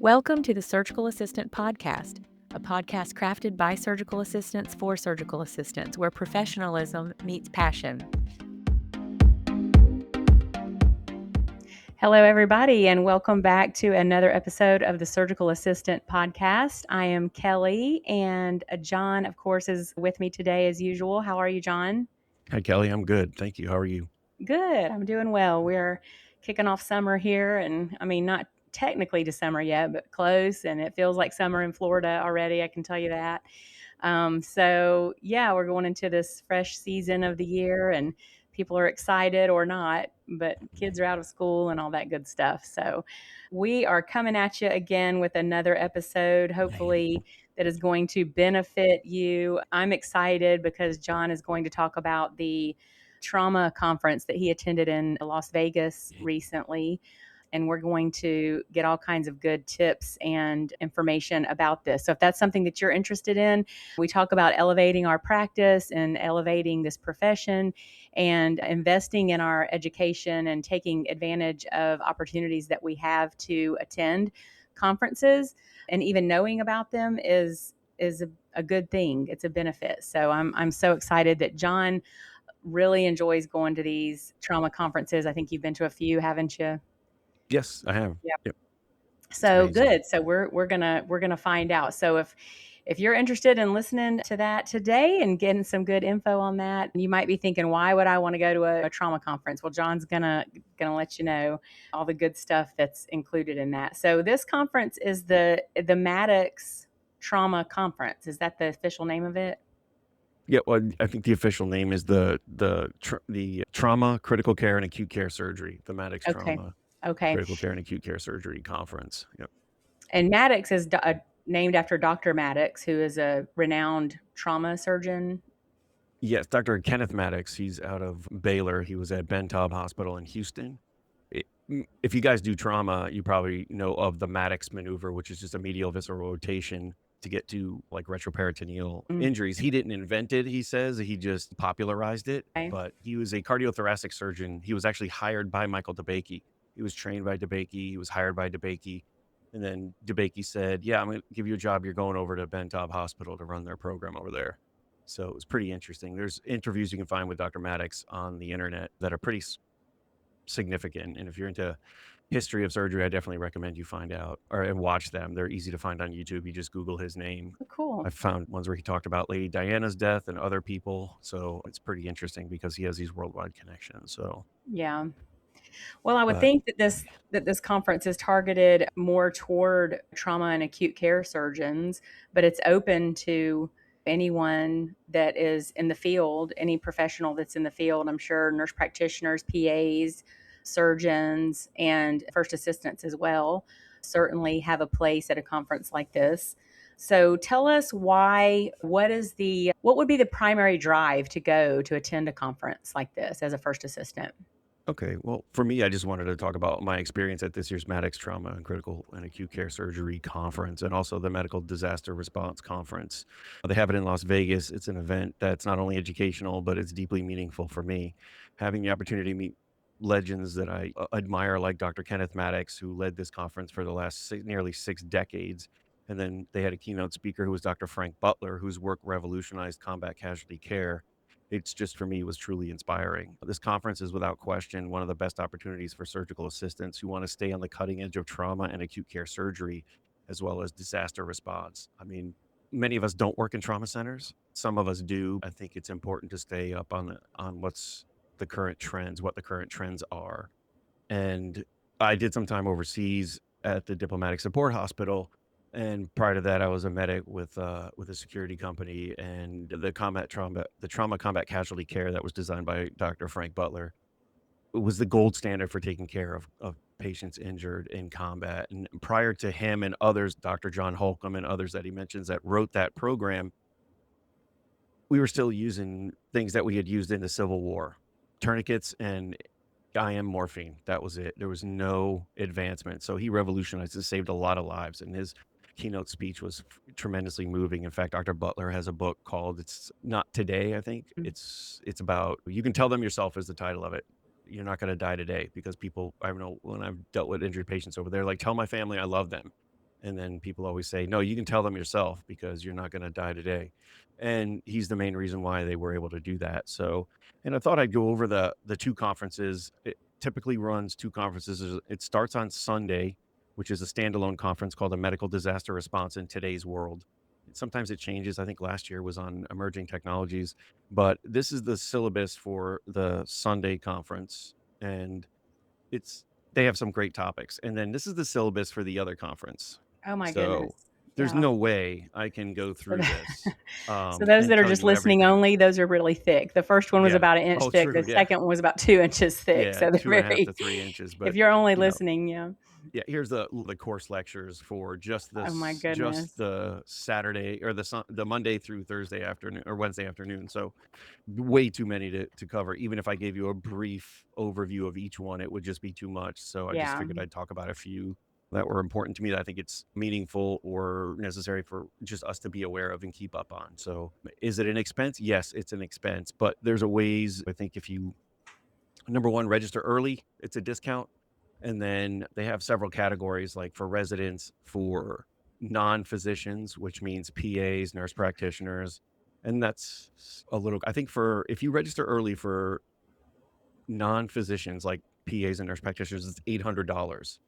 Welcome to the Surgical Assistant Podcast, a podcast crafted by surgical assistants for surgical assistants, where professionalism meets passion. Hello, everybody, and welcome back to another episode of the Surgical Assistant Podcast. I am Kelly, and John, of course, is with me today as usual. How are you, John? Hi, Kelly. I'm good. Thank you. How are you? Good. I'm doing well. We're kicking off summer here, and not technically to summer yet, but close, and it feels like summer in Florida already. I can tell you that. So yeah, we're going into this fresh season of the year, and people are excited or not, but kids are out of school and all that good stuff. So we are coming at you again with another episode, hopefully that is going to benefit you. I'm excited because John is going to talk about the trauma conference that he attended in Las Vegas recently. And we're going to get all kinds of good tips and information about this. So if that's something that you're interested in, we talk about elevating our practice and elevating this profession and investing in our education and taking advantage of opportunities that we have to attend conferences, and even knowing about them is a good thing. It's a benefit. So I'm so excited that John really enjoys going to these trauma conferences. I think you've been to a few, haven't you? Yes, I have. Yeah. Yep. It's So amazing. good. So we're gonna find out. So if you're interested in listening to that today and getting some good info on that, you might be thinking, why would I want to go to a trauma conference? Well, John's gonna let you know all the good stuff that's included in that. So this conference is the Mattox Trauma Conference. Is that the official name of it? Yeah, well, I think the official name is the Trauma, Critical Care, and Acute Care Surgery, the Mattox Okay. Trauma, Okay. Critical Care, and Acute Care Surgery Conference. Yep. And Mattox is named after Dr. Mattox, who is a renowned trauma surgeon. Yes, Dr. Kenneth Mattox. He's out of Baylor. He was at Ben Taub Hospital in Houston. If you guys do trauma, you probably know of the Mattox maneuver, which is just a medial visceral rotation to get to like retroperitoneal Mm, injuries. He didn't invent it, he says. He just popularized it. okay. But he was a cardiothoracic surgeon. He was actually hired by Michael DeBakey. He was trained by DeBakey. He was hired by DeBakey. And then DeBakey said, "Yeah, I'm going to give you a job. You're going over to Ben Taub Hospital to run their program over there." So it was pretty interesting. There's interviews you can find with Dr. Mattox on the internet that are pretty significant. And if you're into history of surgery, I definitely recommend you find out and watch them. They're easy to find on YouTube. You just Google his name. Oh, cool. I found ones where he talked about Lady Diana's death and other people. So it's pretty interesting because he has these worldwide connections. So, Yeah. Well, I would but think that this conference is targeted more toward trauma and acute care surgeons, but it's open to anyone that is in the field, any professional that's in the field. I'm sure nurse practitioners, PAs, surgeons, and first assistants as well certainly have a place at a conference like this. So tell us what would be the primary drive to go to attend a conference like this as a first assistant? okay. Well, for me, I just wanted to talk about my experience at this year's Maddox Trauma and Critical and Acute Care Surgery Conference and also the Medical Disaster Response Conference. They have it in Las Vegas. It's an event that's not only educational, but it's deeply meaningful for me. Having the opportunity to meet legends that I admire, like Dr. Kenneth Maddox, who led this conference for the last nearly 6 decades. And then they had a keynote speaker who was Dr. Frank Butler, whose work revolutionized combat casualty care. It's just, for me, was truly inspiring. This conference is without question one of the best opportunities for surgical assistants who want to stay on the cutting edge of trauma and acute care surgery, as well as disaster response. I mean, many of us don't work in trauma centers. Some of us do. I think it's important to stay up on what's the current trends, what the current trends are. And I did some time overseas at the Diplomatic Support Hospital, and prior to that, I was a medic with a security company, and the trauma combat casualty care that was designed by Dr. Frank Butler was the gold standard for taking care of patients injured in combat. And prior to him and others, Dr. John Holcomb and others that he mentions that wrote that program, we were still using things that we had used in the Civil War, tourniquets and IM morphine. That was it. There was no advancement. So he revolutionized it, saved a lot of lives. And his keynote speech was tremendously moving. In fact, Dr. Butler has a book called "It's Not Today," I think. Mm. It's about, "You Can Tell Them Yourself" is the title of it. You're not going to die today, because people, I know when I've dealt with injured patients over there, like, tell my family I love them. And then people always say, "No, you can tell them yourself because you're not gonna die today." And he's the main reason why they were able to do that. So, and I thought I'd go over the 2 conferences. It typically runs 2 conferences. It starts on Sunday, which is a standalone conference called a Medical Disaster Response in Today's World. Sometimes it changes. I think last year was on emerging technologies, but this is the syllabus for the Sunday conference, and it's they have some great topics. And then this is the syllabus for the other conference. Oh my goodness. So, there's Yeah. no way I can go So through this, so those and that are tell just you listening everything. only, those are really thick. The first one was Yeah. about an inch Oh, thick, the true, yeah. second one was about 2 inches thick, Yeah, so they're 2.5 to very 3 inches, if but, you're only you know, listening, yeah. yeah, here's the course lectures for Oh my just goodness. the Saturday or the Monday through Thursday afternoon or Wednesday afternoon, so way too many to cover. Even if I gave you a brief overview of each one, it would just be too much, so I just Yeah. figured I'd talk about a few that were important to me that I think it's meaningful or necessary for just us to be aware of and keep up on. So, is it an expense? Yes, it's an expense, but there's a ways I think if you number 1, register early, it's a discount. And then they have several categories like for residents, for non-physicians, which means PAs, nurse practitioners. And that's a little, I think for, if you register early for non-physicians like PAs and nurse practitioners, it's $800.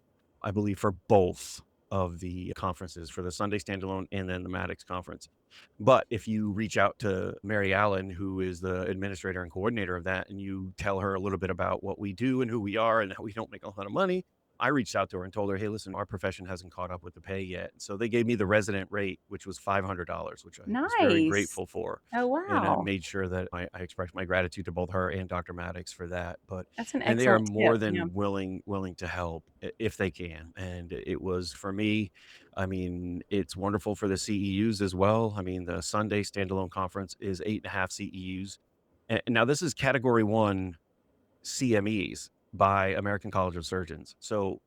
I believe for both of the conferences, for the Sunday standalone and then the Mattox conference. But if you reach out to Mary Allen, who is the administrator and coordinator of that, and you tell her a little bit about what we do and who we are and how we don't make a lot of money, I reached out to her and told her, "Hey, listen, our profession hasn't caught up with the pay yet." So they gave me the resident rate, which was $500, which I was very Nice. grateful for. Oh, And I wow. made sure that I expressed my gratitude to both her and Dr. Maddox for that. But That's an and they are excellent more tip, yeah. than willing to help if they can. And it was for me, I mean, it's wonderful for the CEUs as well. I mean, the Sunday standalone conference is 8.5 CEUs. And now this is category one CMEs by American College of Surgeons. So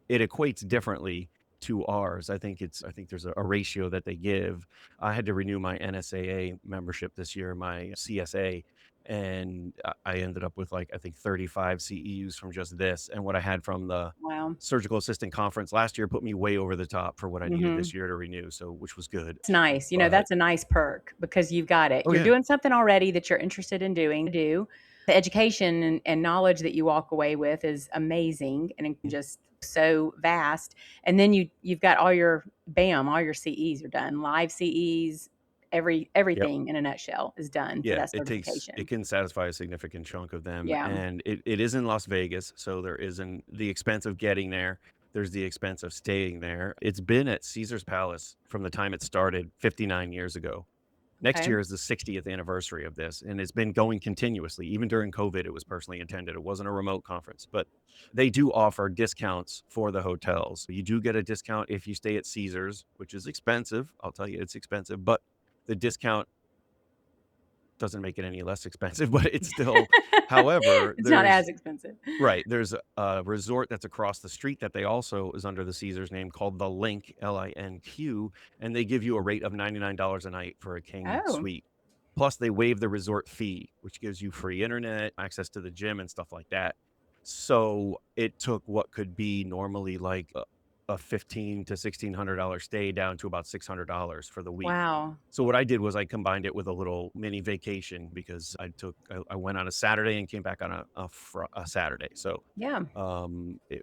it equates differently to ours. I think there's a ratio that they give. I had to renew my NSAA membership this year, my CSA, and I ended up with like I think 35 CEUs from just this. And what I had from the Wow. surgical assistant conference last year put me way over the top for what I needed this Mhm. year to renew. So which was good. It's nice. But That's a nice perk because you've got it. oh You're yeah. doing something already that you're interested in doing. The education and knowledge that you walk away with is amazing and Mhm. just so vast. And then you've got all your CEs are done. Live CEs, Yep. everything in a nutshell is done for Yeah, that it certification. can satisfy a significant chunk of them, Yeah. and it is in Las Vegas, so there isn't the expense of getting there, there's the expense of staying there. It's been at Caesar's Palace from the time it started 59 years ago. Next Okay. year is the 60th anniversary of this, and it's been going continuously. Even during COVID, it was personally attended. It wasn't a remote conference, but they do offer discounts for the hotels. You do get a discount if you stay at Caesars, which is expensive. I'll tell you, it's expensive, but the discount doesn't make it any less expensive, but it's still however, It's not as expensive. right, there's a resort that's across the street that they also is under the Caesars name called The Link, LINQ, and they give you a rate of $99 a night for a king Oh, suite. Plus, they waive the resort fee, which gives you free internet, access to the gym, and stuff like that. So, it took what could be normally like a $1,500 to $1,600 stay down to about $600 for the week. wow. So what I did was I combined it with a little mini vacation because I went on a Saturday and came back on a Saturday. So Yeah.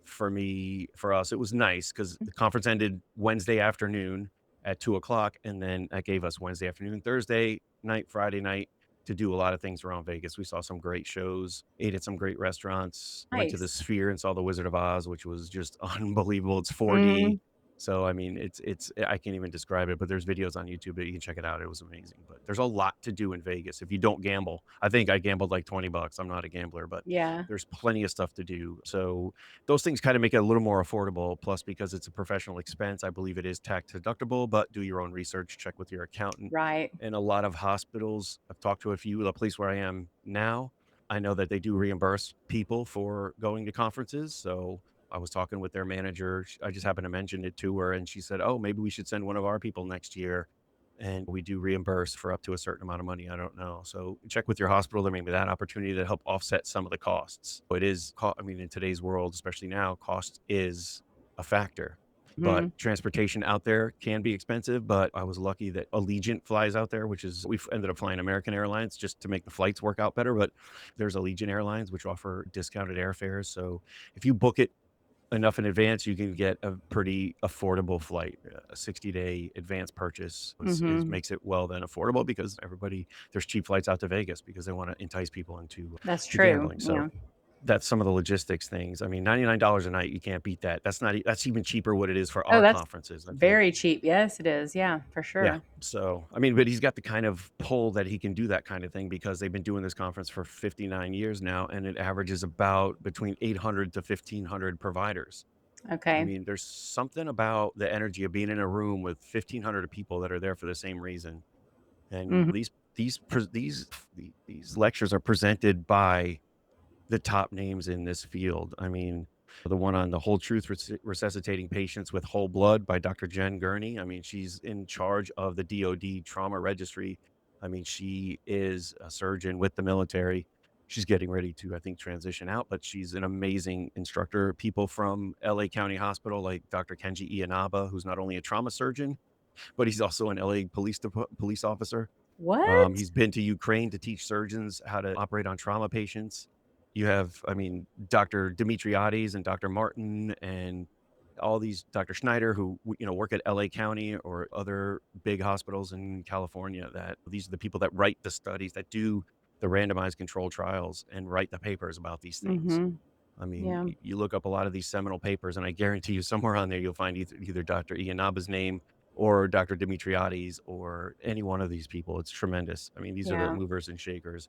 for us, it was nice because the conference ended Wednesday afternoon at 2 o'clock, and then that gave us Wednesday afternoon, Thursday night, Friday night to do a lot of things around Vegas. We saw some great shows, ate at some great restaurants, went to the Nice. Sphere and saw the Wizard of Oz, which was just unbelievable. It's 4D. Mhm. So, I mean, it's I can't even describe it, but there's videos on YouTube that you can check it out. It was amazing. But there's a lot to do in Vegas if you don't gamble. I think I gambled like 20 bucks. I'm not a gambler, but Yeah. there's plenty of stuff to do. So those things kind of make it a little more affordable. Plus, because it's a professional expense, I believe it is tax deductible, but do your own research, check with your accountant. Right. And a lot of hospitals, I've talked to a few, the place where I am now, I know that they do reimburse people for going to conferences. So I was talking with their manager. I just happened to mention it to her, and she said, "Oh, maybe we should send one of our people next year." And we do reimburse for up to a certain amount of money. I don't know. So check with your hospital. There may be that opportunity to help offset some of the costs. It is, I mean, in today's world, especially now, cost is a factor. but Mhm. transportation out there can be expensive. But I was lucky that Allegiant flies out there, which is, we ended up flying American Airlines just to make the flights work out better. But there's Allegiant Airlines, which offer discounted airfares. So if you book it enough in advance, you can get a pretty affordable flight. A 60-day advance purchase is Mhm. makes it well then affordable, because everybody, there's cheap flights out to Vegas because they want to entice people into That's to true. gambling. So Yeah. that's some of the logistics things. I mean, $99 a night, you can't beat that. That's not that's even cheaper what it is for Oh, our that's conferences, I think. very cheap. Yes, it is. Yeah, for Yeah. sure. So, I mean, but he's got the kind of pull that he can do that kind of thing, because they've been doing this conference for 59 years now, and it averages about between 800 to 1,500 providers. I Okay. mean, there's something about the energy of being in a room with 1,500 people that are there for the same reason. And Mhm. these lectures are presented by the top names in this field. I mean, the one on the whole truth resuscitating patients with whole blood by Dr. Jen Gurney. I mean, she's in charge of the DoD trauma registry. I mean, she is a surgeon with the military. She's getting ready to, I think, transition out, but she's an amazing instructor. People from LA County Hospital, like Dr. Kenji Ianaba, who's not only a trauma surgeon, but he's also an LA police officer. What? He's been to Ukraine to teach surgeons how to operate on trauma patients. You have, I mean, Dr. Dimitriades and Dr. Martin and all these, Dr. Schneider, who work at LA County or other big hospitals in California. That these are the people that write the studies, that do the randomized control trials and write the papers about these things. Mhm. I mean, Yeah. you look up a lot of these seminal papers, and I guarantee you somewhere on there you'll find either Dr. Ianaba's name or Dr. Dimitriades or any one of these people. It's tremendous. I mean, these are the Yeah. movers and shakers.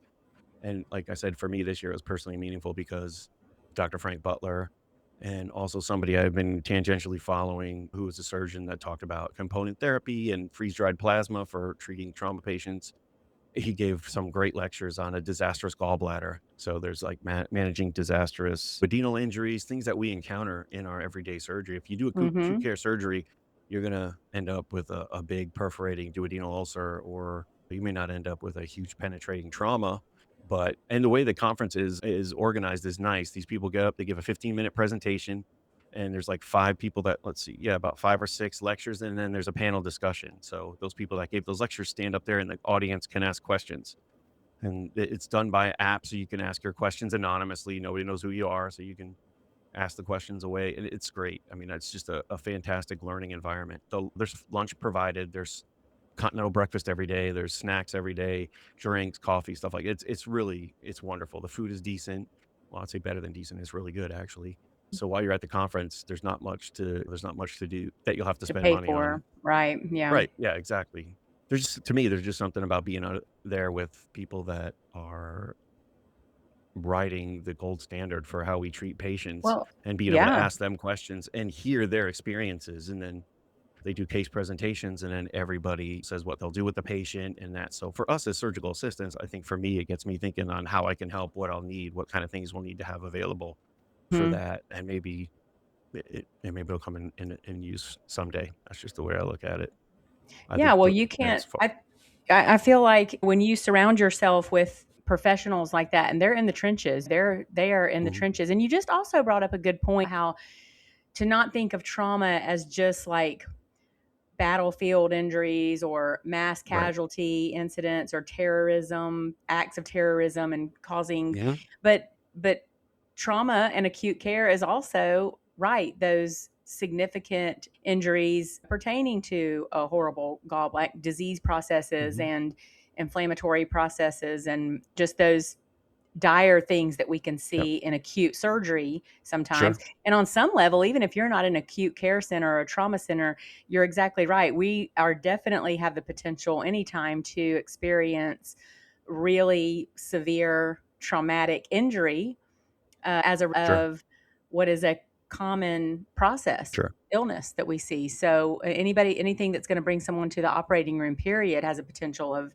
And like I said, for me this year it was personally meaningful because Dr. Frank Butler, and also somebody I've been tangentially following, who is a surgeon that talked about component therapy and freeze dried plasma for treating trauma patients. He gave some great lectures on a disastrous gallbladder. So there's like managing disastrous adrenal injuries, things that we encounter in our everyday surgery. If you do acute Mhm. care surgery, you're going to end up with a big perforating duodenal ulcer, or you may not end up with a huge penetrating trauma. But, and the way the conference is organized is nice. These people get up, they give a 15-minute presentation, and there's like five people that, let's see, yeah, about five or six lectures, and then there's a panel discussion. So those people that gave those lectures stand up there, and the audience can ask questions. And it's done by app, so you can ask your questions anonymously. Nobody knows who you are, so you can ask the questions away, and it's great. I mean, it's just a fantastic learning environment. There's lunch provided. There's continental breakfast every day. There's snacks every day, drinks, coffee, stuff like it. It's wonderful. The food is decent. Well, I'd say better than decent. It's really good, actually. So while you're at the conference, there's not much to do that you'll have to To spend pay money on. for. Right. Yeah. Right. Yeah, exactly. To me, there's just something about being out there with people that are writing the gold standard for how we treat patients, Well, and being able to yeah. ask them questions and hear their experiences. And then they do case presentations, and then everybody says what they'll do with the patient and that. So for us as surgical assistants, I think for me, it gets me thinking on how I can help, what I'll need, what kind of things we'll need to have available for Mhm. that. And maybe and maybe it'll come in use someday. That's just the way I look at it. I Yeah, think well, you can't that's far. I feel like when you surround yourself with professionals like that and they're in the trenches, they are in the Mhm. trenches. And you just also brought up a good point how to not think of trauma as just like battlefield injuries or mass Right. casualty incidents or terrorism, acts of terrorism and causing Yeah. but trauma and acute care is also right those significant injuries pertaining to a horrible gallbladder disease processes Mhm. and inflammatory processes and just those dire things that we can Yep. see in acute surgery sometimes. Sure. And on some level, even if you're not an acute care center or a trauma center, you're exactly right. We are definitely have the potential anytime to experience really severe traumatic injury as a Sure. of what is a common process Sure. illness that we see. So anything that's going to bring someone to the operating room period has a potential of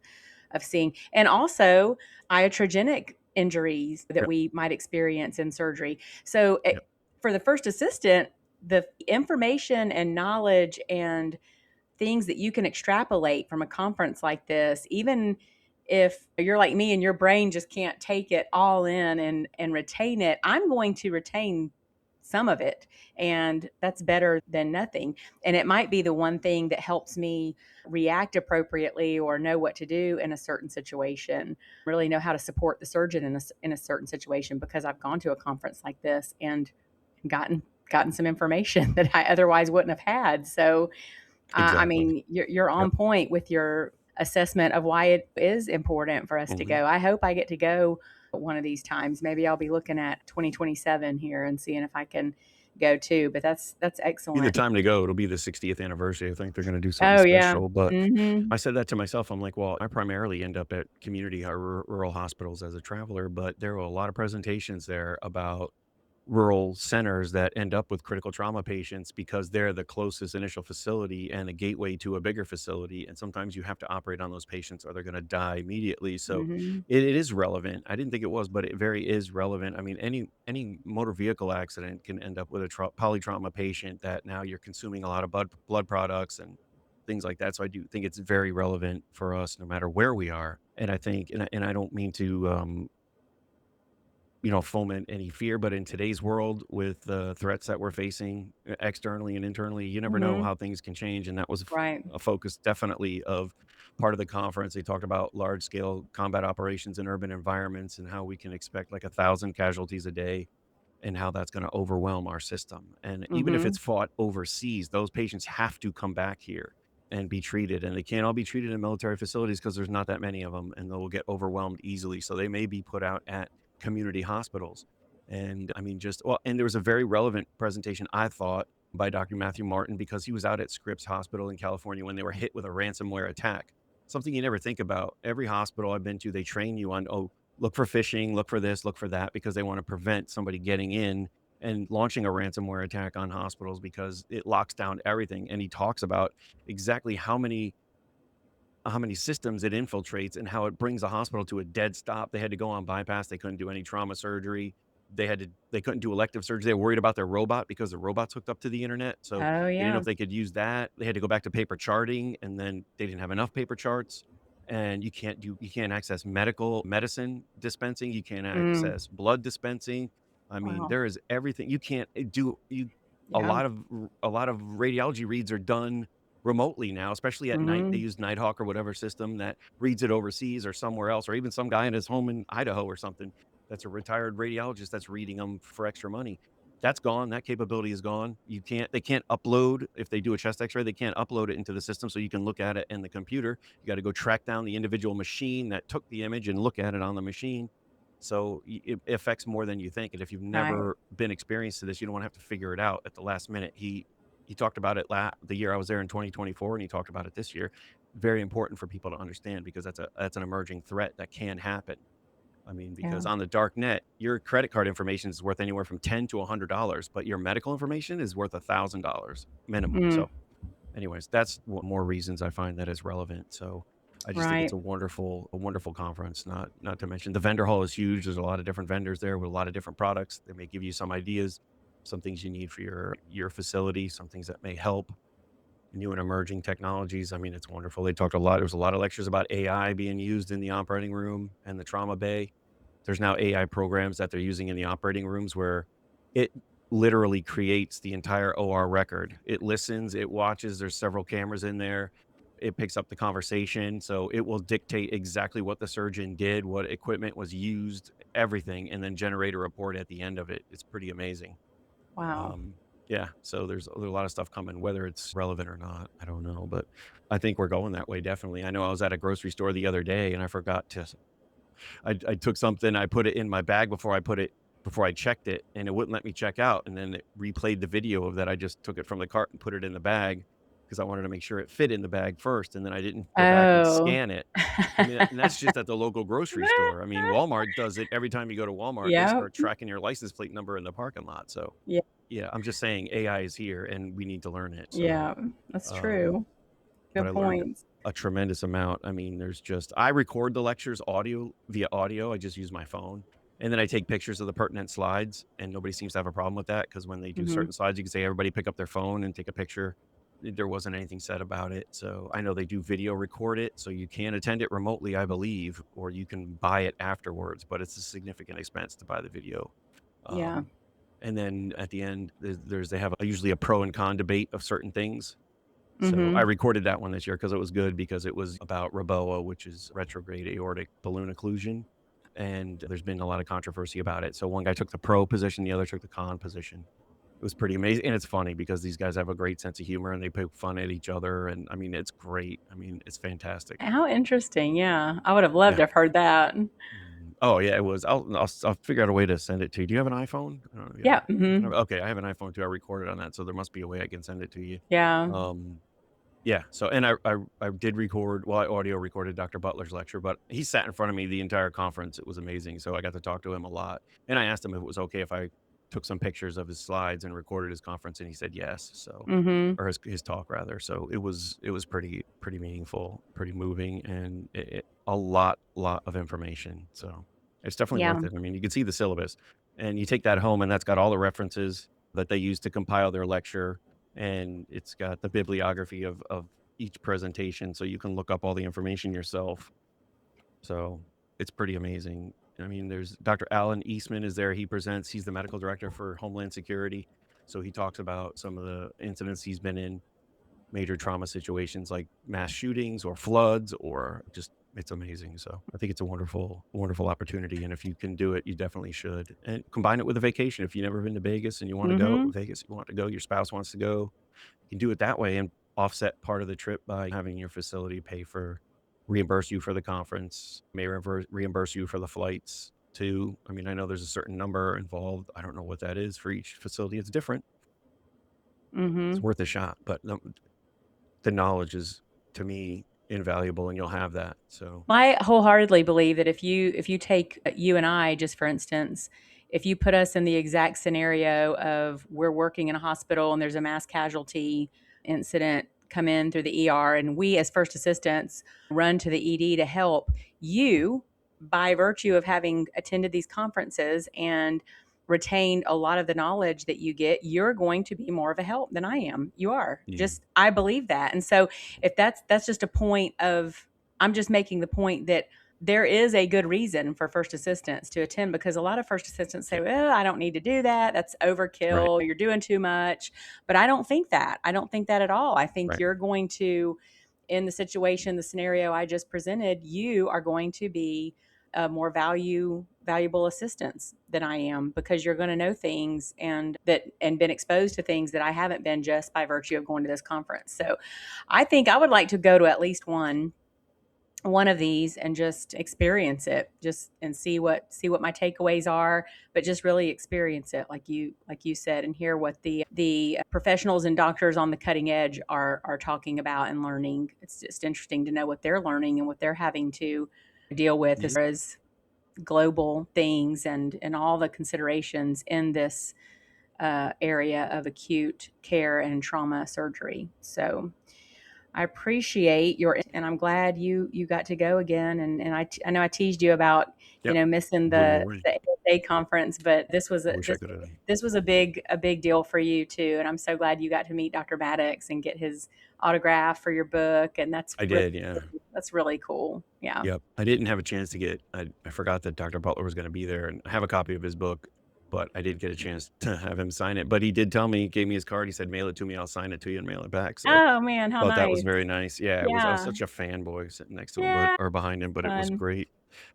seeing. And also iatrogenic injuries that Yep. we might experience in surgery. So Yep. for the first assistant, the information and knowledge and things that you can extrapolate from a conference like this, even if you're like me and your brain just can't take it all in and retain it, I'm going to retain some of it, and that's better than nothing. And it might be the one thing that helps me react appropriately or know what to do in a certain situation, really know how to support the surgeon in a certain situation, because I've gone to a conference like this and gotten some information that I otherwise wouldn't have had. So I Exactly. mean, you're Yep. on point with your assessment of why it is important for us to Mhm. go. I hope I get to go one of these times. Maybe I'll be looking at 2027 here and seeing if I can go too. But that's Be the excellent. time to go. It'll be the 60th anniversary. I think they're gonna do something Oh yeah. special, but Mhm. I said that to myself. I'm like, "Well, I primarily end up at community or rural hospitals as a traveler," but there were a lot of presentations there about rural centers that end up with critical trauma patients because they're the closest initial facility and a gateway to a bigger facility, and sometimes you have to operate on those patients or they're gonna die immediately, so Mhm. it is relevant. I didn't think it was, but it very is relevant. I mean, any motor vehicle accident can end up with a polytrauma patient that now you're consuming a lot of blood products and things like that, so I do think it's very relevant for us no matter where we are, and I think and I don't mean to, foment any fear. But in today's world, with the threats that we're facing externally and internally, you never know Mhm. how things can change. And that was Right. a focus definitely of part of the conference. They talked about large scale combat operations in urban environments and how we can expect like 1,000 casualties a day and how that's going to overwhelm our system. And even if it's Mhm. fought overseas, those patients have to come back here and be treated. And they can't all be treated in military facilities because there's not that many of them and they'll get overwhelmed easily. So they may be put out at community hospitals. And I mean, and there was a very relevant presentation, I thought, by Dr. Matthew Martin, because he was out at Scripps Hospital in California when they were hit with a ransomware attack. Something you never think about. Every hospital I've been to, they train you on, oh, look for phishing, look for this, look for that, because they want to prevent somebody getting in and launching a ransomware attack on hospitals because it locks down everything. And he talks about exactly how many systems it infiltrates and how it brings a hospital to a dead stop. They had to go on bypass. They couldn't do any trauma surgery. They couldn't do elective surgery. They were worried about their robot because the robot's hooked up to the internet. So Oh they didn't know yeah. if they could use that. They had to go back to paper charting and then they didn't have enough paper charts. And you can't access medical medicine dispensing. You can't Mm. access blood dispensing. I mean, Wow. there is everything. You can't do you Yeah. a lot of radiology reads are done remotely now, especially at night. They Mhm. use Nighthawk or whatever system that reads it overseas or somewhere else, or even some guy in his home in Idaho or something that's a retired radiologist that's reading them for extra money. That's gone. That capability is gone. They can't upload, if they do a chest x-ray, they can't upload it into the system so you can look at it in the computer. You got to go track down the individual machine that took the image and look at it on the machine. So it affects more than you think. And if you've Right. never been experienced to this, you don't want to have to figure it out at the last minute. He talked about it the year I was there in 2024, and he talked about it this year. Very important for people to understand because that's an emerging threat that can happen. I mean, because Yeah. on the dark net, your credit card information is worth anywhere from $10 to $100, but your medical information is worth $1,000 minimum. Mm. So, anyways, that's what more reasons I find that is relevant. So, I just think it's Right. a wonderful conference. Not to mention the vendor hall is huge. There's a lot of different vendors there with a lot of different products. They may give you some ideas, some things you need for your facility, some things that may help new and emerging technologies. I mean, it's wonderful. They talked a lot. There was a lot of lectures about AI being used in the operating room and the trauma bay. There's now AI programs that they're using in the operating rooms where it literally creates the entire OR record. It listens, it watches. There's several cameras in there. It picks up the conversation. So it will dictate exactly what the surgeon did, what equipment was used, everything, and then generate a report at the end of it. It's pretty amazing. Wow. Um, yeah, so there's a lot of stuff coming, whether it's relevant or not, I don't know, but I think we're going that way, definitely. I know I was at a grocery store the other day and I forgot to I took something, I put it in my bag before I checked it, and it wouldn't let me check out, and then it replayed the video of that I just took it from the cart and put it in the bag because I wanted to make sure it fit in the bag first, and then I didn't go back and Oh. scan it. I mean, and that's just at the local grocery store. I mean, Walmart does it every time you go to Walmart, they Yeah. start tracking your license plate number in the parking lot, so Yeah. yeah, I'm just saying AI is here and we need to learn it. So, Yeah. That's um, true. but Good I learned points. a tremendous amount. I mean, I record the lectures via audio. I just use my phone. And then I take pictures of the pertinent slides, and nobody seems to have a problem with that because when they do Mhm. certain slides, you can say everybody pick up their phone and take a picture. There wasn't anything said about it. So I know they do video record it, so you can attend it remotely, I believe, or you can buy it afterwards, but it's a significant expense to buy the video. Yeah. Um, And then at the end, they have usually a pro and con debate of certain things. So I Mhm. recorded that one this year because it was good because it was about REBOA, which is retrograde aortic balloon occlusion. And there's been a lot of controversy about it. So one guy took the pro position, the other took the con position. It was pretty amazing. And it's funny because these guys have a great sense of humor and they poke fun at each other. And I mean, it's great. I mean, it's fantastic. How interesting, yeah. I would have loved Yeah. to have heard that. Oh yeah, it was. I'll figure out a way to send it to you. Do you have an iPhone? I don't know if you have Yeah, an mhm. okay, I have an iPhone too. I recorded on that, so there must be a way I can send it to you. Yeah. Um, yeah, so and I did record well, I audio recorded Dr. Butler's lecture, but he sat in front of me the entire conference. It was amazing, so I got to talk to him a lot, and I asked him if it was okay if I took some pictures of his slides and recorded his conference, and he said yes, so Mhm. or his talk rather, so it was pretty meaningful, pretty moving, and a lot of information, so it's definitely Yeah. worth it. I mean, you can see the syllabus, and you take that home, and that's got all the references that they use to compile their lecture, and it's got the bibliography of each presentation, so you can look up all the information yourself. So it's pretty amazing. I mean, there's Dr. Alan Eastman is there. He presents. He's the medical director for Homeland Security. So he talks about some of the incidents he's been in, major trauma situations like mass shootings or floods, or just it's amazing. So I think it's a wonderful opportunity. And if you can do it, you definitely should. And combine it with a vacation. If you've never been to Vegas and you want to go, Mhm. Vegas, you want to go, your spouse wants to go, you can do it that way and offset part of the trip by having your facility pay for reimburse you for the conference, may reimburse you for the flights too. I mean, I know there's a certain number involved. I don't know what that is for each facility. It's different. It's Mhm. worth a shot, but the knowledge is to me invaluable and you'll have that. So, I wholeheartedly believe that if you take you and I, just for instance, if you put us in the exact scenario of we're working in a hospital and there's a mass casualty incident come in through the ER and we as first assistants run to the ED to help you, by virtue of having attended these conferences and retained a lot of the knowledge that you get, you're going to be more of a help than I am. You are. yeah, Just I believe that. And so if that's just a point of I'm just making the point that there is a good reason for first assistants to attend because a lot of first assistants say, yeah, well, I don't need to do that. That's right, overkill. You're doing too much. But I don't think that. I don't think that at all. I think right, you're going to, in the situation, the scenario I just presented, you are going to be a more valuable assistance than I am because you're going to know things and been exposed to things that I haven't been just by virtue of going to this conference. So I think I would like to go to at least one of these and just experience it just and see what my takeaways are, but just really experience it like you said and hear what the professionals and doctors on the cutting edge are talking about and learning. It's just interesting to know what they're learning and what they're having to deal with as yeah, far as global things and all the considerations in this area of acute care and trauma surgery. So I appreciate your and I'm glad you got to go again. And I know I teased you about yep, missing blew me the away. the ASA conference, but this was I wish I could have. this was a big deal for you too. And I'm so glad you got to meet Dr. Maddox and get his autograph for your book. And I did, yeah. that's really cool. Yeah. Yep. I didn't have a chance to get I forgot that Dr. Butler was gonna be there, and I have a copy of his book, but I did get a chance to have him sign it, but he did tell me, he gave me his card, he said, "Mail it to me, I'll sign it to you and mail it back," so, Oh man, how thought that was nice. very nice. Yeah, it was I was Yeah. such a fanboy sitting next to him, but Yeah. or behind him, but it was Fun. great.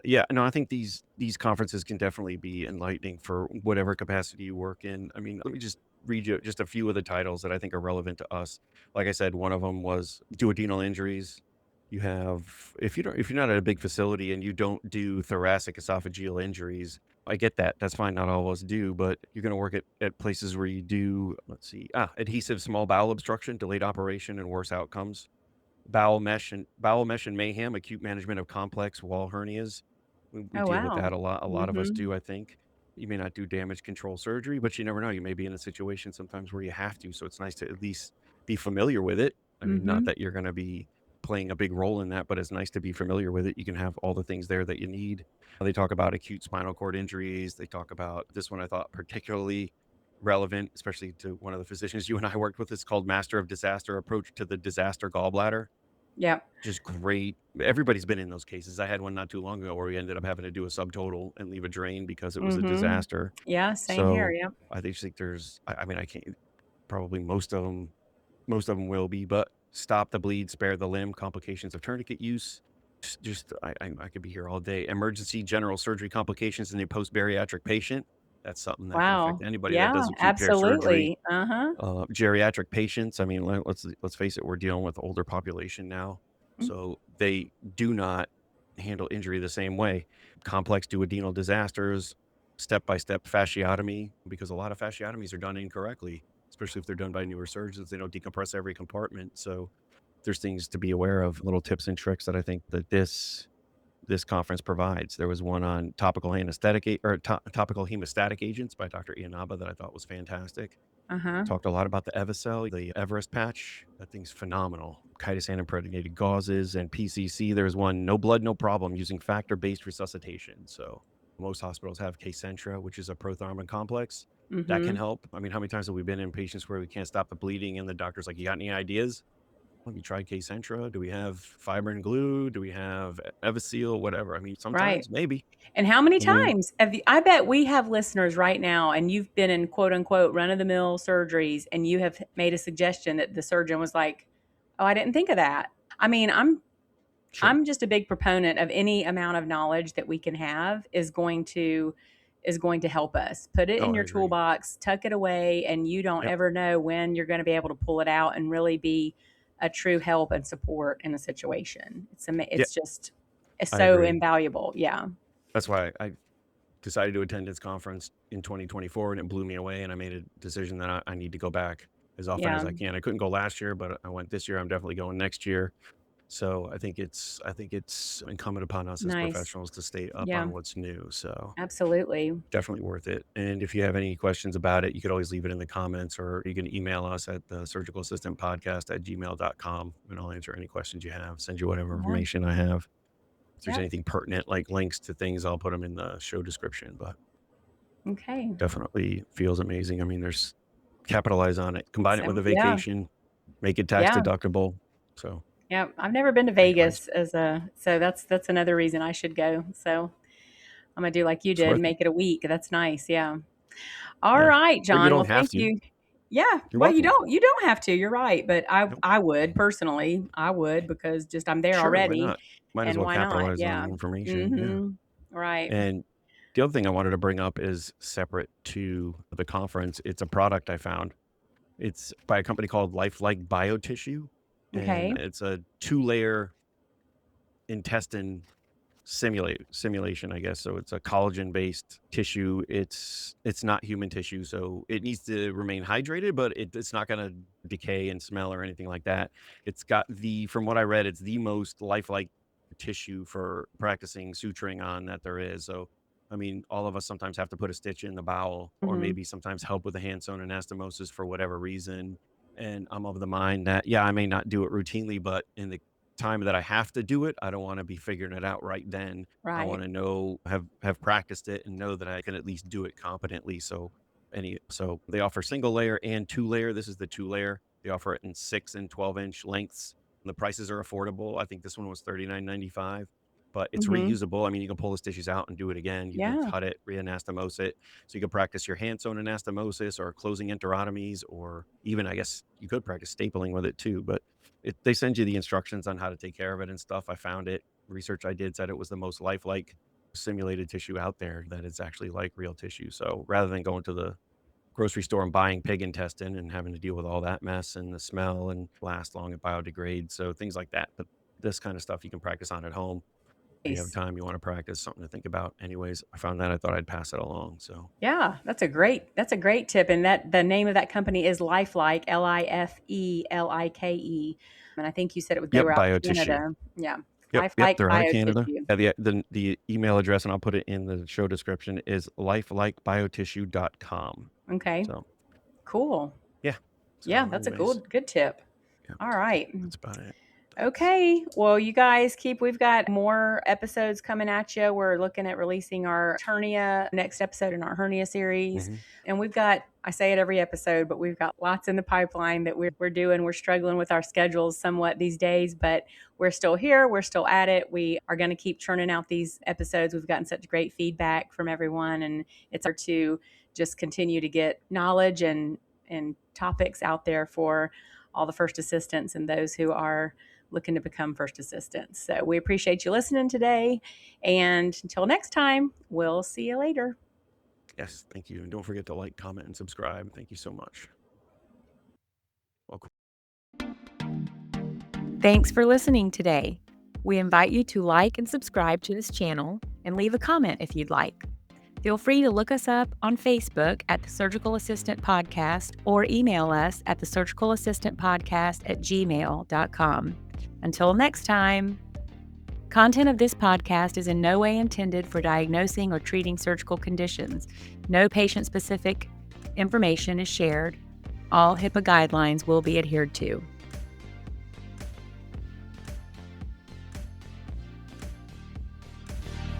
Yeah, no, I think these conferences can definitely be enlightening for whatever capacity you work in. I mean, let me just read you just a few of the titles that I think are relevant to us. Like I said, one of them was duodenal injuries. You have if you're not at a big facility and you don't do thoracic esophageal injuries, I get that. That's fine. Not all of us do, but you're going to work at places where you do, let's see, adhesive small bowel obstruction, delayed operation, and worse outcomes. Bowel mesh and mayhem, acute management of complex wall hernias. We Oh deal with wow. that a lot. A lot of us Mhm. do, I think. You may not do damage control surgery, but you never know. You may be in a situation sometimes where you have to. So it's nice to at least be familiar with it. I mean, not Mhm. that you're going to be playing a big role in that, but it's nice to be familiar with it. You can have all the things there that you need. They talk about acute spinal cord injuries. They talk about this one I thought particularly relevant, especially to one of the physicians you and I worked with. It's called Master of Disaster Approach to the Disaster Gallbladder. Yep. Just great. Everybody's been in those cases. I had one not too long ago where we ended up having to do a subtotal and leave a drain because it was a Mhm. disaster. Yeah, same here, So, yep. I just think there's I mean, I can't probably most of them will be, but stop the bleed, spare the limb, complications of tourniquet use. Just I could be here all day. Emergency general surgery complications in a post-bariatric patient. That's something that can affect Wow. anybody that Yeah, does acute care surgery. absolutely. Uh-huh. Geriatric patients, I mean, let's face it, we're dealing with older population now, Mm, so they do not handle injury the same way. Complex duodenal disasters, step-by-step fasciotomy, because a lot of fasciotomies are done incorrectly, especially if they're done by newer surgeons. They don't decompress every compartment, so there's things to be aware of, little tips and tricks that I think that this conference provides. There was one on topical anesthetic topical hemostatic agents by Dr. Ianaba that I thought was fantastic. uh-huh, Talked a lot about the Evicel, the Everest patch. That thing's phenomenal. Chitosan impregnated gauzes and PCC. There's one, no blood, no problem, using factor-based resuscitation. So most hospitals have Kcentra, which is a prothrombin complex. That can mhm. help. I mean, how many times have we been in patients where we can't stop the bleeding and the doctor's like, you got any ideas? Have you tried Kcentra? Do we have fibrin glue? Do we have Evisil? Whatever. I mean, Right. sometimes, maybe. And how many I mean, times have you I bet we have listeners right now, and you've been in quote unquote run-of-the-mill surgeries, and you have made a suggestion that the surgeon was like, "Oh, I didn't think of that." I mean, sure. I'm just a big proponent of any amount of knowledge that we can have is going to help us. Put it Oh, in I your agree. toolbox, tuck it away, and you don't Yep, ever know when you're going to be able to pull it out and really be a true help and support in a situation. yeah, It's just it's I so agree. invaluable. Yeah. That's why I decided to attend this conference in 2024 and it blew me away. And I made a decision that I need to go back as often as Yeah. I can. I couldn't go last year, but I went this year. I'm definitely going next year. So I think it's incumbent upon us as Nice. professionals to stay up Yeah. on what's new. So Absolutely. definitely worth it. And if you have any questions about it, you could always leave it in the comments or you can email us at the surgical assistant podcast at gmail.com and I'll answer any questions you have, send you whatever Yeah. information I have. If there's Yep. anything pertinent, like links to things, I'll put them in the show description. But Okay. definitely feels amazing. I mean, there's capitalize on it, combine it with So a yeah. vacation, make it tax Yeah. deductible. So Yeah. I've never been to great price. Vegas as a so that's another reason I should go. So I'm gonna do like you It's did, worth it. make it a week. That's nice. Yeah. All Yeah. right, But you John. Well, don't have thank to. you. Yeah. You're Well, welcome. you don't have to. You're right, but Nope. I would personally. I would because just I'm there Sure. Why already, not? Might as and well why not? capitalize on Yeah. the information. Yeah. Mhm. Right. And the other thing I wanted to bring up is separate to the conference. It's a product I found. It's by a company called Lifelike Biotissue, Okay. and it's a two-layer intestine simulation, I guess. So it's a collagen-based tissue. It's not human tissue, so it needs to remain hydrated, but it's not gonna decay and smell or anything like that. It's got from what I read, it's the most lifelike tissue for practicing suturing on that there is. So, I mean, all of us sometimes have to put a stitch in the bowel or Mhm. maybe sometimes help with a hand-sewn anastomosis for whatever reason. And I'm of the mind that, yeah, I may not do it routinely, but in the time that I have to do it, I don't wanna be figuring it out right then. I Right. wanna know have practiced it and know that I can at least do it competently. So they offer single layer and two layer. This is the two layer. They offer it in 6 and 12-inch lengths. The prices are affordable. I think this one was 39.95, but it's Mhm. reusable. I mean, you can pull the stitches out and do it again. You can Yeah. cut it, reanastomose it. So you can practice your hand-sewn anastomosis or closing enterotomies, or even, I guess, you could practice stapling with it too, but they send you the instructions on how to take care of it and stuff. I found it. Research I did said it was the most lifelike simulated tissue out there, that it's actually like real tissue. So rather than going to the grocery store and buying pig intestine and having to deal with all that mess and the smell and last long, it biodegrades. So things like that. But this kind of stuff you can practice on at home. If you have Nice. time, you want to practice, something to think about. Anyways, I found that, I thought I'd pass it along. So Yeah, that's a great tip, and that the name of that company is Lifelike, Lifeelike, and I think you said they yep, were out in biotissue. Canada. Yeah, Yep, Lifelike they're out of Canada. Biotissue. Yeah, the email address, and I'll put it in the show description, is lifelikebiotissue.com. Okay, So, cool. yeah. Yeah, So that's a anyways, good tip. yeah, All right. that's about it. Okay. Well, you guys we've got more episodes coming at you. We're looking at releasing our hernia next episode in our hernia series. Hmm. And we've got, I say it every episode, but we've got lots in the pipeline that we're doing. We're struggling with our schedules somewhat these days, but we're still here. We're still at it. We are going to keep churning out these episodes. We've gotten such great feedback from everyone, and it's hard to just continue to get knowledge and topics out there for all the first assistants and those who are looking to become first assistants. So we appreciate you listening today. And until next time, we'll see you later. Yes, thank you. And don't forget to like, comment, and subscribe. Thank you so much. Welcome. Thanks for listening today. We invite you to like and subscribe to this channel and leave a comment if you'd like. Feel free to look us up on Facebook at the Surgical Assistant Podcast or email us at thesurgicalassistantpodcast@gmail.com. Until next time. Content of this podcast is in no way intended for diagnosing or treating surgical conditions. No patient-specific information is shared. All HIPAA guidelines will be adhered to.